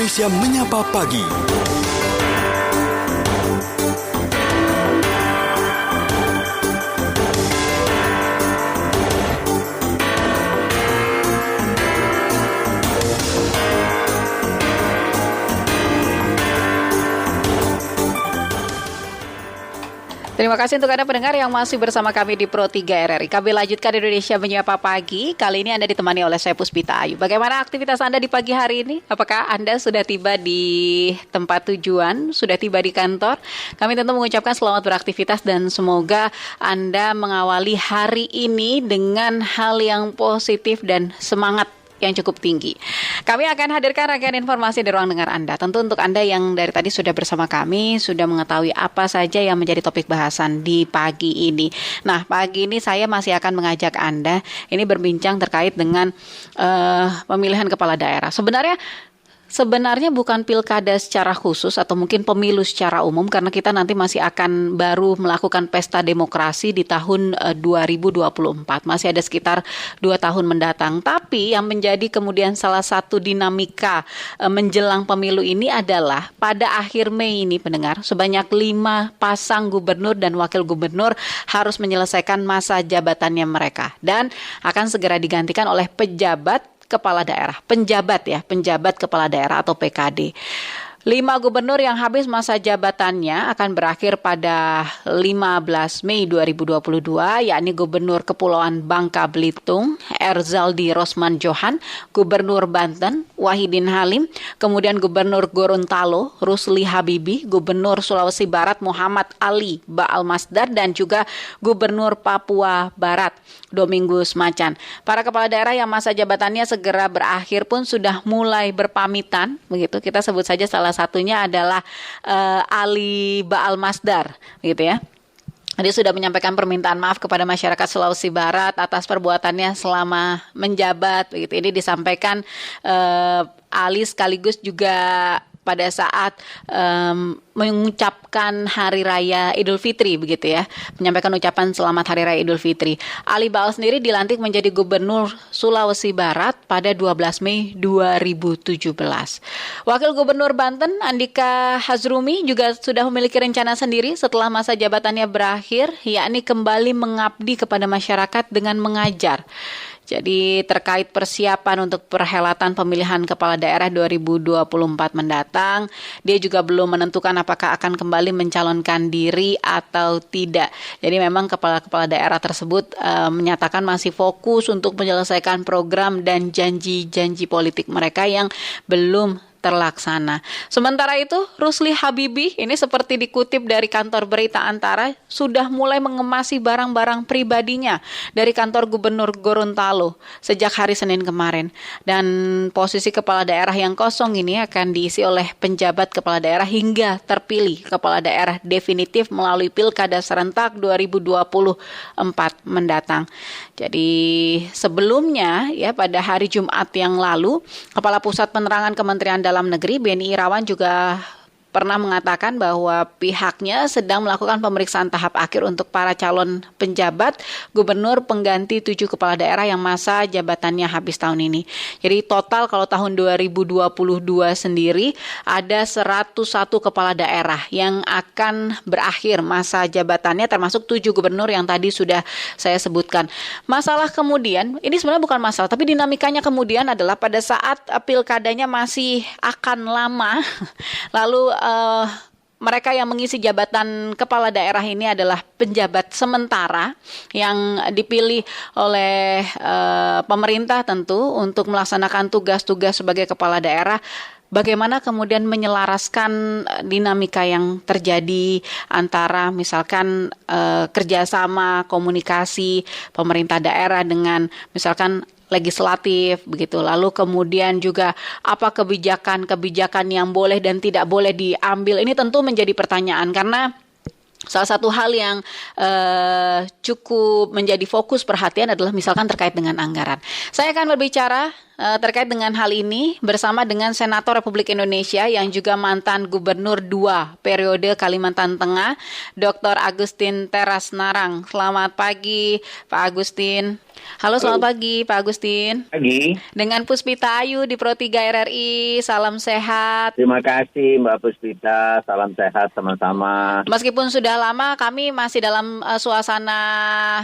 Indonesia Menyapa Pagi. Terima kasih untuk Anda pendengar yang masih bersama kami di Pro 3 RRI. Kami lanjutkan Indonesia Menyapa Pagi. Kali ini Anda ditemani oleh saya Puspita Ayu. Bagaimana aktivitas Anda di pagi hari ini? Apakah Anda sudah tiba di tempat tujuan? Sudah tiba di kantor? Kami tentu mengucapkan selamat beraktivitas dan semoga Anda mengawali hari ini dengan hal yang positif dan semangat yang cukup tinggi. Kami akan hadirkan rangkaian informasi di ruang dengar Anda. Tentu untuk Anda yang dari tadi sudah bersama kami, sudah mengetahui apa saja yang menjadi topik bahasan di pagi ini. Nah, pagi ini saya masih akan mengajak Anda ini berbincang terkait dengan pemilihan kepala daerah. Sebenarnya bukan pilkada secara khusus atau mungkin pemilu secara umum, karena kita nanti masih akan baru melakukan pesta demokrasi di tahun 2024. Masih ada sekitar 2 tahun mendatang. Tapi yang menjadi kemudian salah satu dinamika menjelang pemilu ini adalah pada akhir Mei ini pendengar, sebanyak 5 pasang gubernur dan wakil gubernur harus menyelesaikan masa jabatannya mereka dan akan segera digantikan oleh penjabat kepala daerah atau PKD. 5 gubernur yang habis masa jabatannya akan berakhir pada 15 Mei 2022, yakni Gubernur Kepulauan Bangka Belitung, Erzaldi Rosman Johan, Gubernur Banten, Wahidin Halim, kemudian Gubernur Gorontalo, Rusli Habibi, Gubernur Sulawesi Barat, Muhammad Ali Baal Masdar, dan juga Gubernur Papua Barat, Domingus Macan. Para kepala daerah yang masa jabatannya segera berakhir pun sudah mulai berpamitan, begitu. Kita sebut saja salah satunya adalah Ali Baal Masdar, gitu ya. Dia sudah menyampaikan permintaan maaf kepada masyarakat Sulawesi Barat atas perbuatannya selama menjabat, begitu. Ini disampaikan Ali sekaligus juga pada saat mengucapkan Hari Raya Idul Fitri, begitu ya, menyampaikan ucapan selamat Hari Raya Idul Fitri. Ali Baal sendiri dilantik menjadi Gubernur Sulawesi Barat pada 12 Mei 2017. Wakil Gubernur Banten Andika Hazrumi juga sudah memiliki rencana sendiri setelah masa jabatannya berakhir, yakni kembali mengabdi kepada masyarakat dengan mengajar. Jadi terkait persiapan untuk perhelatan pemilihan kepala daerah 2024 mendatang, dia juga belum menentukan apakah akan kembali mencalonkan diri atau tidak. Jadi memang kepala-kepala daerah tersebut menyatakan masih fokus untuk menyelesaikan program dan janji-janji politik mereka yang belum terlaksana. Sementara itu, Rusli Habibi, ini seperti dikutip dari kantor berita Antara, sudah mulai mengemasi barang-barang pribadinya dari kantor Gubernur Gorontalo sejak hari Senin kemarin. Dan posisi kepala daerah yang kosong ini akan diisi oleh penjabat kepala daerah hingga terpilih kepala daerah definitif melalui Pilkada serentak 2024 mendatang. Jadi sebelumnya ya pada hari Jumat yang lalu, Kepala Pusat Penerangan Kementerian Dalam Negeri Beni Irawan juga pernah mengatakan bahwa pihaknya sedang melakukan pemeriksaan tahap akhir untuk para calon penjabat gubernur pengganti 7 kepala daerah yang masa jabatannya habis tahun ini. Jadi total kalau tahun 2022 sendiri ada 101 kepala daerah yang akan berakhir masa jabatannya, termasuk 7 gubernur yang tadi sudah saya sebutkan. Masalah kemudian, ini sebenarnya bukan masalah, tapi dinamikanya kemudian adalah pada saat pilkadanya masih akan lama, lalu mereka yang mengisi jabatan kepala daerah ini adalah penjabat sementara yang dipilih oleh pemerintah tentu untuk melaksanakan tugas-tugas sebagai kepala daerah. Bagaimana kemudian menyelaraskan dinamika yang terjadi antara misalkan kerjasama komunikasi pemerintah daerah dengan misalkan legislatif begitu. Lalu kemudian juga apa kebijakan yang boleh dan tidak boleh diambil. Ini tentu menjadi pertanyaan karena salah satu hal yang cukup menjadi fokus perhatian adalah misalkan terkait dengan anggaran. Saya akan berbicara terkait dengan hal ini bersama dengan Senator Republik Indonesia yang juga mantan Gubernur 2 periode Kalimantan Tengah, Dr. Agustin Teras Narang. Selamat pagi, Pak Agustin. Halo, selamat pagi Pak Agustin. Pagi. Dengan Puspita Ayu di Pro 3 RRI, salam sehat. Terima kasih Mbak Puspita, salam sehat sama-sama. Meskipun sudah lama, kami masih dalam suasana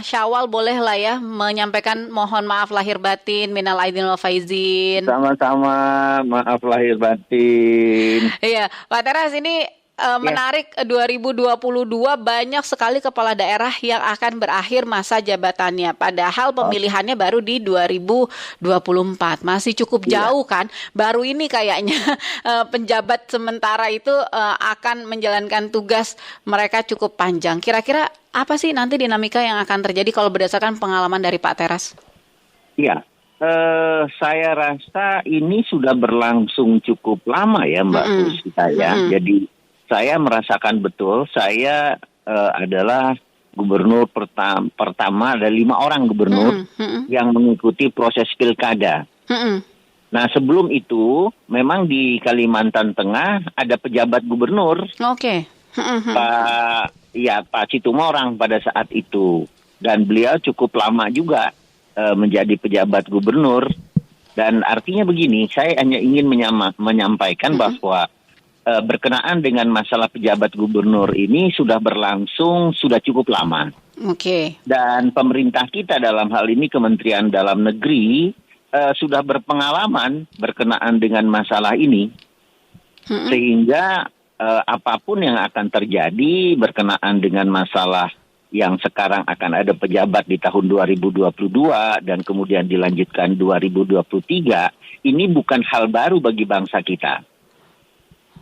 Syawal, boleh lah ya menyampaikan mohon maaf lahir batin, minal aidin wal faizin. Sama-sama, maaf lahir batin. Iya, Pak Teras, ini menarik 2022 banyak sekali kepala daerah yang akan berakhir masa jabatannya. Padahal pemilihannya baru di 2024. Masih cukup jauh kan? Baru ini kayaknya penjabat sementara itu akan menjalankan tugas mereka cukup panjang. Kira-kira apa sih nanti dinamika yang akan terjadi kalau berdasarkan pengalaman dari Pak Teras? Iya, saya rasa ini sudah berlangsung cukup lama ya Mbak Puspita ya. Jadi saya merasakan betul, saya adalah gubernur pertama, ada 5 orang gubernur yang mengikuti proses pilkada. Nah sebelum itu, memang di Kalimantan Tengah ada pejabat gubernur, Pak Situmorang pada saat itu. Dan beliau cukup lama juga menjadi pejabat gubernur. Dan artinya begini, saya hanya ingin menyampaikan bahwa berkenaan dengan masalah pejabat gubernur ini sudah berlangsung sudah cukup lama. Dan pemerintah kita dalam hal ini Kementerian Dalam Negeri sudah berpengalaman berkenaan dengan masalah ini. Sehingga apapun yang akan terjadi berkenaan dengan masalah yang sekarang akan ada pejabat di tahun 2022 dan kemudian dilanjutkan 2023, ini bukan hal baru bagi bangsa kita.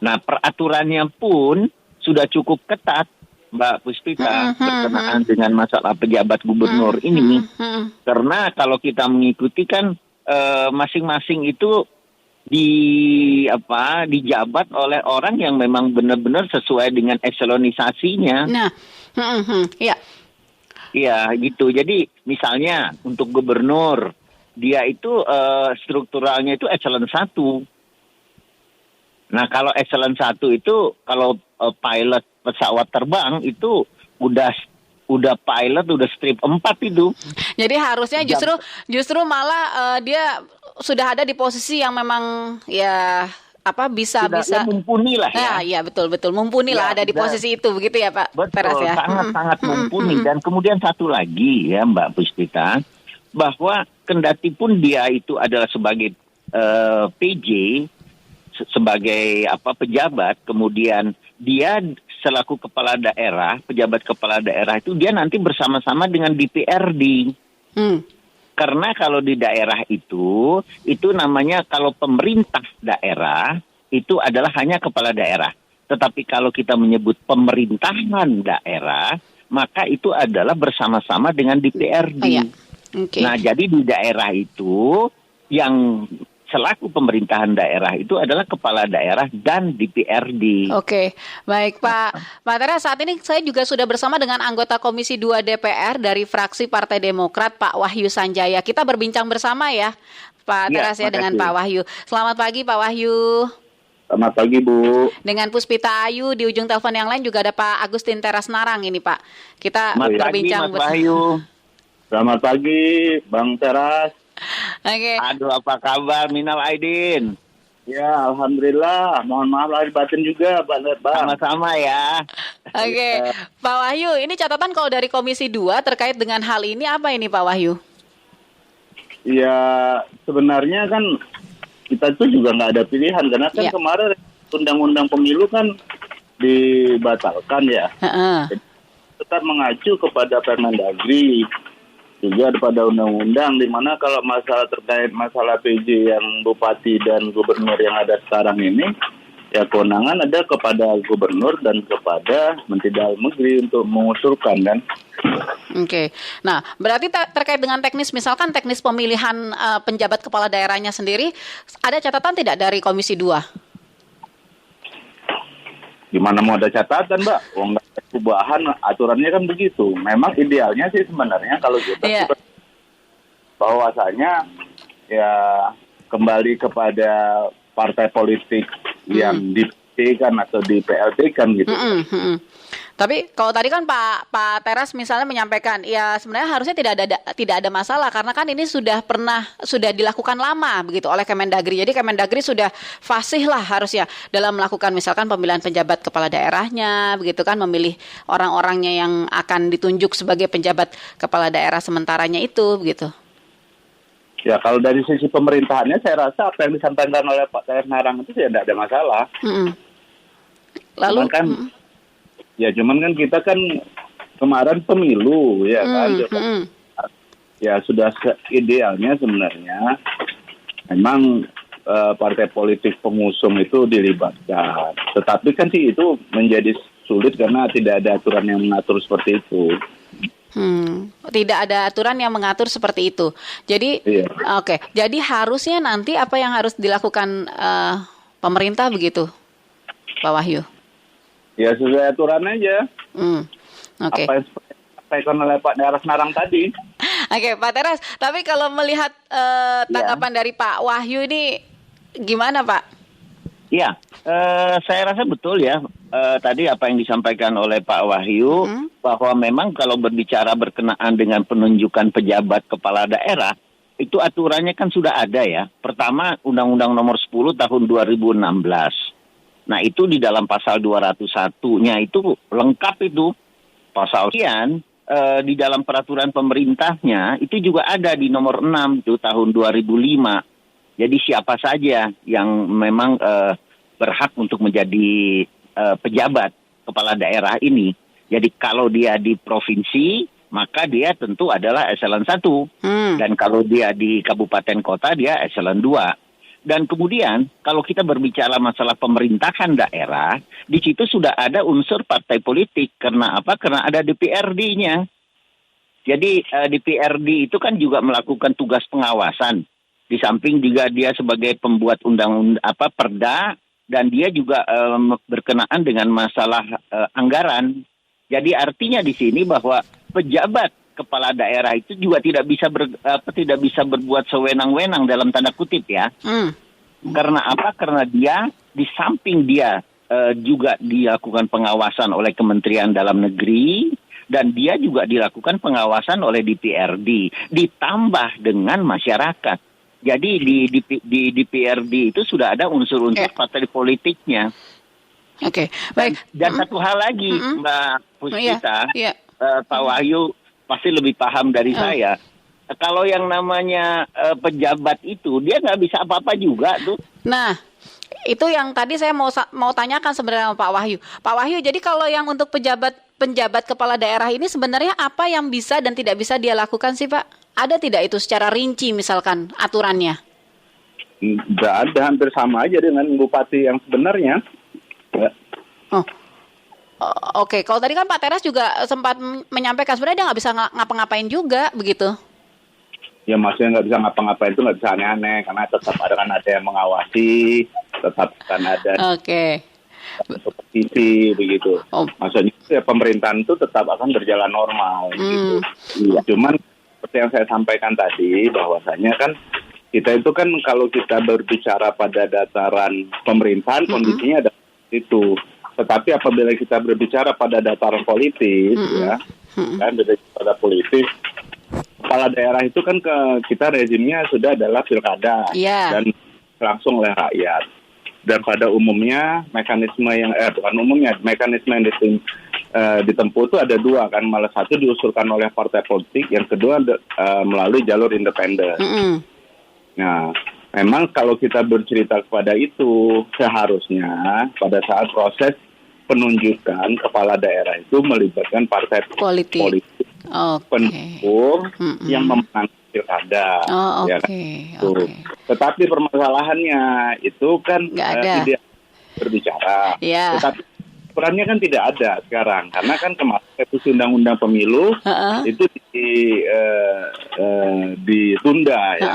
Nah, peraturannya pun sudah cukup ketat, Mbak Puspita, berkenaan dengan masalah pejabat gubernur ini. Karena kalau kita mengikuti kan masing-masing itu dijabat oleh orang yang memang benar-benar sesuai dengan eselonisasinya. Iya, gitu. Jadi misalnya untuk gubernur, dia itu strukturalnya itu eselon 1. Nah, kalau eselon 1 itu kalau pilot pesawat terbang itu udah pilot udah strip 4 itu. Jadi harusnya justru malah dia sudah ada di posisi yang memang ya bisa mumpuni lah ya. Ya, betul mumpuni lah ada di posisi itu, begitu ya Pak Teras ya. Sangat mumpuni. Dan kemudian satu lagi ya Mbak Puspita, bahwa kendati pun dia itu adalah sebagai PJ, sebagai pejabat, kemudian dia selaku kepala daerah, pejabat kepala daerah itu dia nanti bersama-sama dengan DPRD. Karena kalau di daerah itu namanya kalau pemerintah daerah itu adalah hanya kepala daerah. Tetapi kalau kita menyebut pemerintahan daerah, maka itu adalah bersama-sama dengan DPRD. Nah, jadi di daerah itu yang selaku pemerintahan daerah itu adalah kepala daerah dan DPRD. Baik Pak Teras, saat ini saya juga sudah bersama dengan anggota Komisi 2 DPR dari fraksi Partai Demokrat, Pak Wahyu Sanjaya. Kita berbincang bersama ya Pak Teras ya dengan Pak Wahyu. Selamat pagi Pak Wahyu. Selamat pagi Bu. Dengan Puspita Ayu di ujung telepon yang lain juga ada Pak Agustin Teras Narang ini Pak. Kita berbincang bersama. Mas Wahyu. Selamat pagi Bang Teras. Aduh, apa kabar minal aidin? Ya, alhamdulillah. Mohon maaf lahir batin juga, Bang. Sama-sama ya. Pak Wahyu, ini catatan kalau dari Komisi 2 terkait dengan hal ini apa ini Pak Wahyu? Ya, sebenarnya kan kita tuh juga nggak ada pilihan karena kan kemarin undang-undang pemilu kan dibatalkan ya. Tetap mengacu kepada Permendagri. Juga pada undang-undang di mana kalau masalah terkait masalah PJ yang bupati dan gubernur yang ada sekarang ini, ya kewenangan ada kepada gubernur dan kepada Menteri Dalam Negeri untuk mengusulkan kan. Nah, berarti terkait dengan teknis, misalkan teknis pemilihan penjabat kepala daerahnya sendiri, ada catatan tidak dari Komisi 2? Gimana mau ada catatan, Mbak? Nggak ada perubahan, aturannya kan begitu. Memang idealnya sih sebenarnya kalau kita bahwasanya ya kembali kepada partai politik yang di-PLT-kan atau di-PLT-kan gitu. Tapi kalau tadi kan Pak Teras misalnya menyampaikan, ya sebenarnya harusnya tidak ada masalah karena kan ini sudah dilakukan lama begitu oleh Kemendagri. Jadi Kemendagri sudah fasih lah harusnya dalam melakukan misalkan pemilihan penjabat kepala daerahnya, begitu kan, memilih orang-orangnya yang akan ditunjuk sebagai penjabat kepala daerah sementaranya itu, begitu. Ya kalau dari sisi pemerintahannya saya rasa apa yang disampaikan oleh Pak Teras Narang itu tidak ada masalah. Lalu cuman kan kita kan kemarin pemilu ya kan. Ya sudah idealnya sebenarnya memang partai politik pengusung itu dilibatkan. Tetapi kan sih itu menjadi sulit karena tidak ada aturan yang mengatur seperti itu. Tidak ada aturan yang mengatur seperti itu. Jadi, Oke. Jadi harusnya nanti apa yang harus dilakukan pemerintah begitu, Pak Wahyu? Ya sesuai aturan aja. Oke. Apa yang disampaikan oleh Pak Teras Narang tadi. Oke, Pak Teras. Tapi kalau melihat tanggapan dari Pak Wahyu ini gimana, Pak? Iya, saya rasa betul ya. Tadi apa yang disampaikan oleh Pak Wahyu, bahwa memang kalau berbicara berkenaan dengan penunjukan pejabat kepala daerah, itu aturannya kan sudah ada ya. Pertama, Undang-Undang Nomor 10 Tahun 2016. Nah, itu di dalam pasal 201-nya itu lengkap itu. Pasal sekian, di dalam peraturan pemerintahnya, itu juga ada di nomor 6 itu tahun 2005. Jadi siapa saja yang memang berhak untuk menjadi pejabat kepala daerah ini. Jadi kalau dia di provinsi, maka dia tentu adalah eselon 1. Dan kalau dia di kabupaten kota, dia eselon 2. Dan kemudian kalau kita berbicara masalah pemerintahan daerah, di situ sudah ada unsur partai politik. Karena apa? Karena ada DPRD-nya. Jadi DPRD itu kan juga melakukan tugas pengawasan. Di samping juga dia sebagai pembuat undang-undang perda, dan dia juga berkenaan dengan masalah anggaran. Jadi artinya di sini bahwa pejabat kepala daerah itu juga tidak bisa berbuat sewenang-wenang dalam tanda kutip ya. Karena apa? Karena dia di samping dia juga dilakukan pengawasan oleh Kementerian Dalam Negeri, dan dia juga dilakukan pengawasan oleh DPRD ditambah dengan masyarakat. Jadi di DPRD itu sudah ada unsur-unsur partai politiknya. Oke, baik. Dan satu hal lagi, Mbak Puspita, Pak Wahyu pasti lebih paham dari saya. Kalau yang namanya pejabat itu, dia nggak bisa apa-apa juga tuh. Nah, itu yang tadi saya mau tanyakan sebenarnya sama Pak Wahyu. Pak Wahyu, jadi kalau yang untuk penjabat kepala daerah ini sebenarnya apa yang bisa dan tidak bisa dia lakukan sih, Pak? Ada tidak itu secara rinci misalkan aturannya? Nggak ada, hampir sama aja dengan bupati yang sebenarnya. Oke. Kalau tadi kan Pak Teras juga sempat menyampaikan sebenarnya dia nggak bisa ngapa-ngapain juga begitu. Ya maksudnya nggak bisa ngapa-ngapain itu nggak bisa aneh-aneh karena tetap ada yang mengawasi, tetap kan ada. Supervisi begitu. Maksudnya ya, pemerintahan itu tetap akan berjalan normal gitu. Ya, cuman seperti yang saya sampaikan tadi bahwasanya kan kita itu kan kalau kita berbicara pada dataran pemerintahan kondisinya ada itu. Tetapi apabila kita berbicara pada dataran politik kan pada politik, kepala daerah itu kan kita rezimnya sudah adalah pilkada dan langsung oleh rakyat. Dan pada umumnya mekanisme yang mekanisme yang ditempuh itu ada dua kan, malah satu diusulkan oleh partai politik, yang kedua melalui jalur independen. Nah, memang kalau kita bercerita kepada itu, seharusnya pada saat proses penunjukan kepala daerah itu melibatkan partai politik pendukung yang memenangkan pilkada. Tetapi permasalahannya itu kan tidak berbicara. Tetapi perannya kan tidak ada sekarang, karena kan kemarin revisi undang-undang pemilu itu ditunda ya.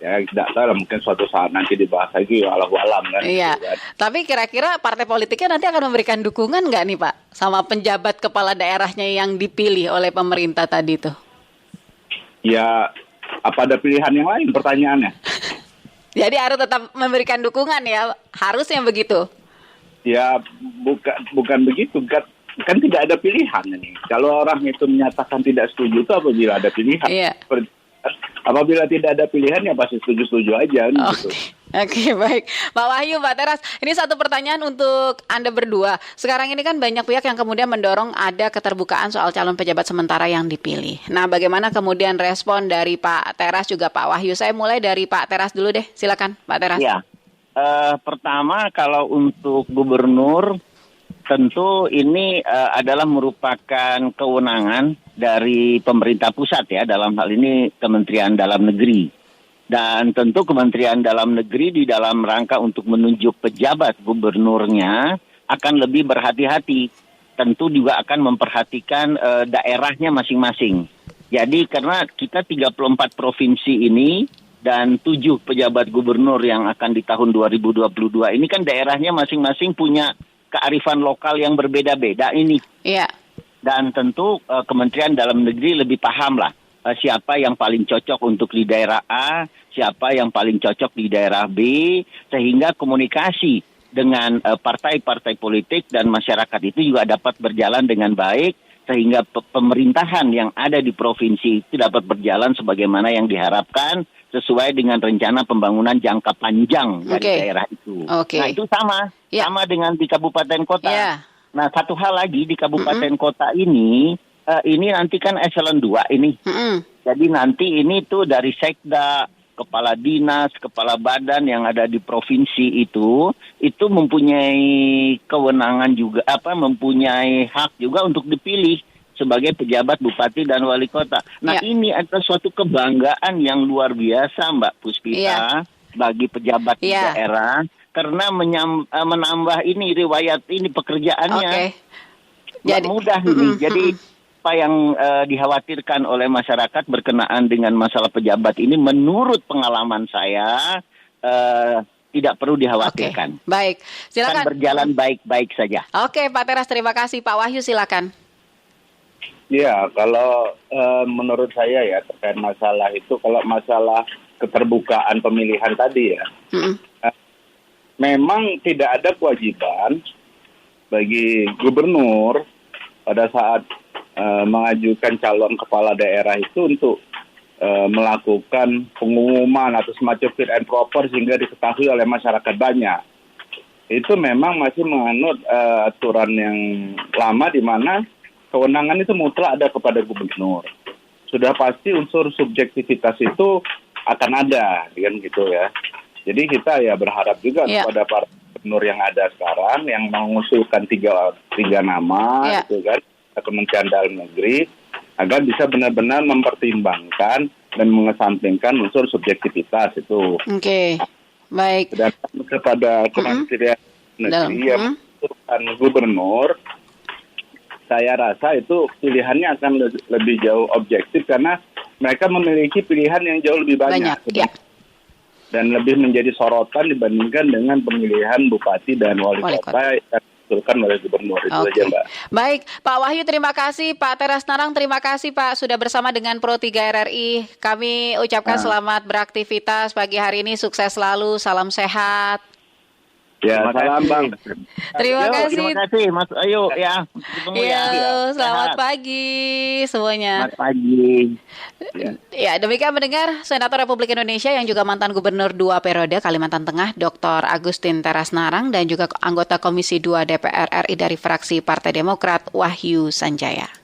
Ya tidak tahu, mungkin suatu saat nanti dibahas lagi, walau alam kan. Iya. Gitu kan. Tapi kira-kira partai politiknya nanti akan memberikan dukungan nggak nih Pak sama penjabat kepala daerahnya yang dipilih oleh pemerintah tadi tuh? Ya, apa ada pilihan yang lain pertanyaannya? Jadi harus tetap memberikan dukungan ya, harusnya begitu. Ya bukan begitu, kan tidak ada pilihan ini. Kalau orang itu menyatakan tidak setuju itu apabila ada pilihan. Iya. Apabila tidak ada pilihan ya pasti setuju-setuju aja gitu. Oke, baik. Pak Wahyu, Pak Teras, ini satu pertanyaan untuk Anda berdua. Sekarang ini kan banyak pihak yang kemudian mendorong ada keterbukaan soal calon pejabat sementara yang dipilih. Nah, bagaimana kemudian respon dari Pak Teras juga Pak Wahyu? Saya mulai dari Pak Teras dulu deh. Silakan, Pak Teras. Ya, pertama kalau untuk gubernur, tentu ini adalah merupakan kewenangan dari pemerintah pusat ya, dalam hal ini Kementerian Dalam Negeri. Dan tentu Kementerian Dalam Negeri di dalam rangka untuk menunjuk pejabat gubernurnya akan lebih berhati-hati. Tentu juga akan memperhatikan daerahnya masing-masing. Jadi karena kita 34 provinsi ini dan 7 pejabat gubernur yang akan di tahun 2022 ini kan daerahnya masing-masing punya kearifan lokal yang berbeda-beda ini. Iya. Dan tentu Kementerian Dalam Negeri lebih paham lah siapa yang paling cocok untuk di daerah A, siapa yang paling cocok di daerah B, sehingga komunikasi dengan partai-partai politik dan masyarakat itu juga dapat berjalan dengan baik, sehingga pemerintahan yang ada di provinsi itu dapat berjalan sebagaimana yang diharapkan sesuai dengan rencana pembangunan jangka panjang dari daerah itu. Nah itu sama dengan di kabupaten kota. Yeah. Nah satu hal lagi di kabupaten kota ini nanti kan eselon 2 ini. Jadi nanti ini tuh dari sekda, kepala dinas, kepala badan yang ada di provinsi itu mempunyai kewenangan juga, mempunyai hak juga untuk dipilih sebagai pejabat bupati dan wali kota. Nah ini adalah suatu kebanggaan yang luar biasa Mbak Puspita bagi pejabat di daerah karena menambah ini riwayat ini pekerjaannya. Jadi mudah ini. Jadi apa yang dikhawatirkan oleh masyarakat berkenaan dengan masalah pejabat ini menurut pengalaman saya tidak perlu dikhawatirkan. Baik, silakan. Akan berjalan baik-baik saja. Oke, Pak Teras, terima kasih. Pak Wahyu, silakan. Ya, kalau menurut saya ya terkait masalah itu, kalau masalah keterbukaan pemilihan tadi ya, memang tidak ada kewajiban bagi gubernur pada saat mengajukan calon kepala daerah itu untuk melakukan pengumuman atau semacam fit and proper sehingga diketahui oleh masyarakat banyak. Itu memang masih menganut aturan yang lama di mana kewenangan itu mutlak ada kepada gubernur. Sudah pasti unsur subjektivitas itu akan ada, kan gitu ya. Jadi kita ya berharap juga kepada para gubernur yang ada sekarang yang mengusulkan tiga nama, gitu kan. Kementerian Dalam Negeri agar bisa benar-benar mempertimbangkan dan mengesampingkan unsur subjektivitas itu. Oke, baik. Dan kepada Kementerian Negeri yang menentukan gubernur, saya rasa itu pilihannya akan lebih jauh objektif karena mereka memiliki pilihan yang jauh lebih banyak. Dan lebih menjadi sorotan dibandingkan dengan pemilihan bupati dan wali kota yang oleh gubernur itu saja Mbak. Baik, Pak Wahyu terima kasih, Pak Teras Narang terima kasih Pak sudah bersama dengan Pro 3 RRI. Kami ucapkan selamat beraktivitas pagi hari ini, sukses selalu, salam sehat. Ya, salam Bang. Terima kasih. Terima kasih Mas Ayu ya. Selamat pagi semuanya. Selamat pagi. Ya, demikian mendengar Senator Republik Indonesia yang juga mantan Gubernur 2 periode Kalimantan Tengah, Dr. Agustin Teras Narang dan juga anggota Komisi 2 DPR RI dari fraksi Partai Demokrat Wahyu Sanjaya.